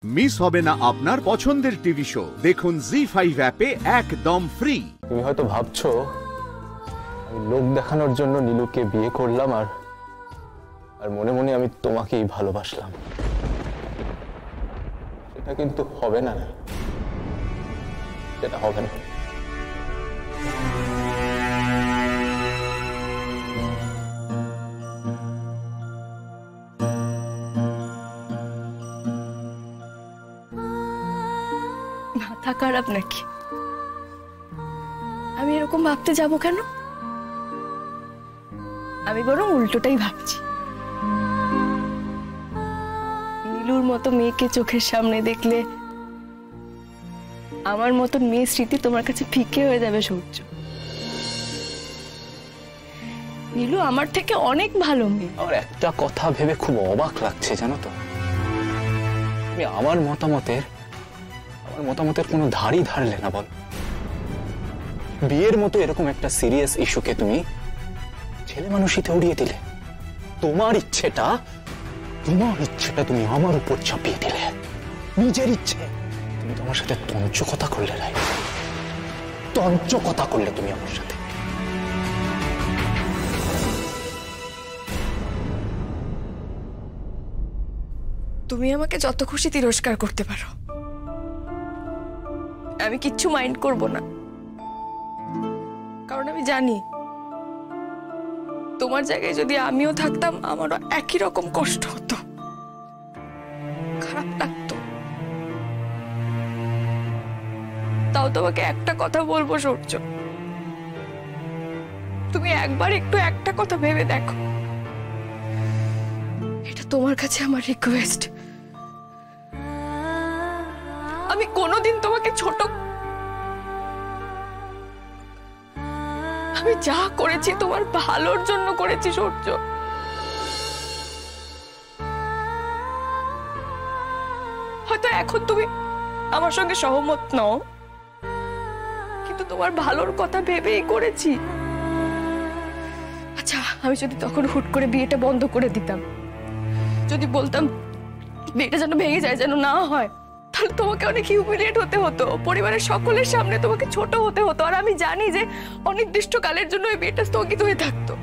Miss হবে না আপনার পছন্দের টিভি শো। দেখুন জি5 অ্যাপে একদম ফ্রি। তুমি হয়তো ভাবছো আমি লোক দেখানোর জন্য নীলুকে বিয়ে করলাম আর মনে মনে আমি তোমাকেই ভালোবাসলাম। সেটা কিন্তু হবে না, সেটা হবে না। মাথা খারাপ নাকি? আমি এরকম ভাবতে যাব কেন? আমি বরং উল্টোটাই ভাবছি। নীলুর মতো মেয়েকে চোখের সামনে দেখলে আমার মতন মেয়ের স্মৃতি তোমার কাছে ফিকে হয়ে যাবে সূর্য। নীলু আমার থেকে অনেক ভালো মেয়ে। আমার একটা কথা ভেবে খুব অবাক লাগছে জানো তো, তুমি আমার মতামতের কোনো ধারই ধারলে না। বল, বিয়ের মতো এরকম একটা সিরিয়াস ইস্যুকে তুমি ছেলে মানুষিতে উড়িয়ে দিলে। তোমার ইচ্ছেটা তুমি আমার উপর চাপিয়ে দিলে। নিজের ইচ্ছে তুমি তোমার সাথে তঞ্চ কথা করলে, তঞ্চ কথা করলে তুমি আমার সাথে। তুমি আমাকে যত খুশি তিরস্কার করতে পারো, আমি কিচ্ছু মাইন্ড করব না। কারণ আমি জানি তোমার জায়গায় যদি আমিও থাকতাম আমারও একই রকম কষ্ট হতো, খারাপ লাগতো। তাও তোমাকে একটা কথা বলবো সূর্য, তুমি একবার একটু একটা কথা ভেবে দেখো। এটা তোমার কাছে আমার রিকোয়েস্ট। আমি কোনোদিন তোমাকে ছোট, আমি যা করেছি তোমার ভালোর জন্য করেছি সূর্য। হয়তো এখন তুমি আমার সঙ্গে সহমত নও, কিন্তু তোমার ভালোর কথা ভেবেই করেছি। আচ্ছা, আমি যদি তখন হুট করে বিয়েটা বন্ধ করে দিতাম, যদি বলতাম বিয়েটা যেন ভেঙে যায়, যেন না হয়, তাহলে তোমাকে অনেক হিউমিলিয়েট হতে হতো, পরিবারের সকলের সামনে তোমাকে ছোট হতে হতো। আর আমি জানি যে অনির্দিষ্টকালের জন্য এই বিয়েটা স্থগিত হয়ে থাকতো।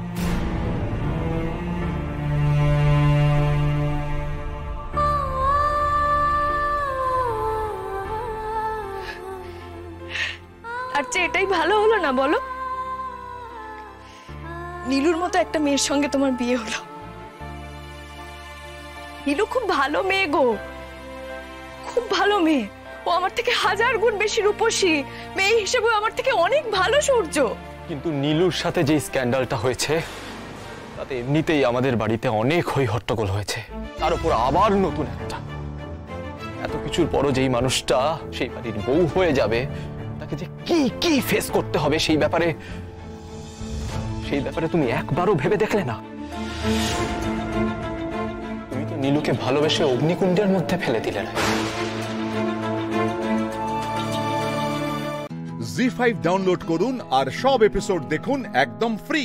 আর চেয়ে এটাই ভালো হলো না বলো? নীলুর মতো একটা মেয়ের সঙ্গে তোমার বিয়ে হলো। নীলু খুব ভালো মেয়ে গো, খুব ভালো মেয়ে। ও আমার থেকে 1000 গুণ বেশি রূপসী মেয়ে হিসেবে আমার থেকে অনেক ভালো সূর্য। কিন্তু নীলুর সাথে যে স্ক্যান্ডালটা হয়েছে তাতে এমনিতেই আমাদের বাড়িতে অনেক হই হট্টগোল হয়েছে, তার উপর আবার নতুন একটা। এত কিছুর পরও যেই মানুষটা সেই বাড়ির বউ হয়ে যাবে, তাকে যে কি ফেস করতে হবে সেই ব্যাপারে তুমি একবারও ভেবে দেখলে না? তুমি তো নীলুকে ভালোবেসে অগ্নিকুণ্ডের মধ্যে ফেলে দিলে না। জি5 ডাউনলোড করুন আর সব এপিসোড দেখুন একদম ফ্রি।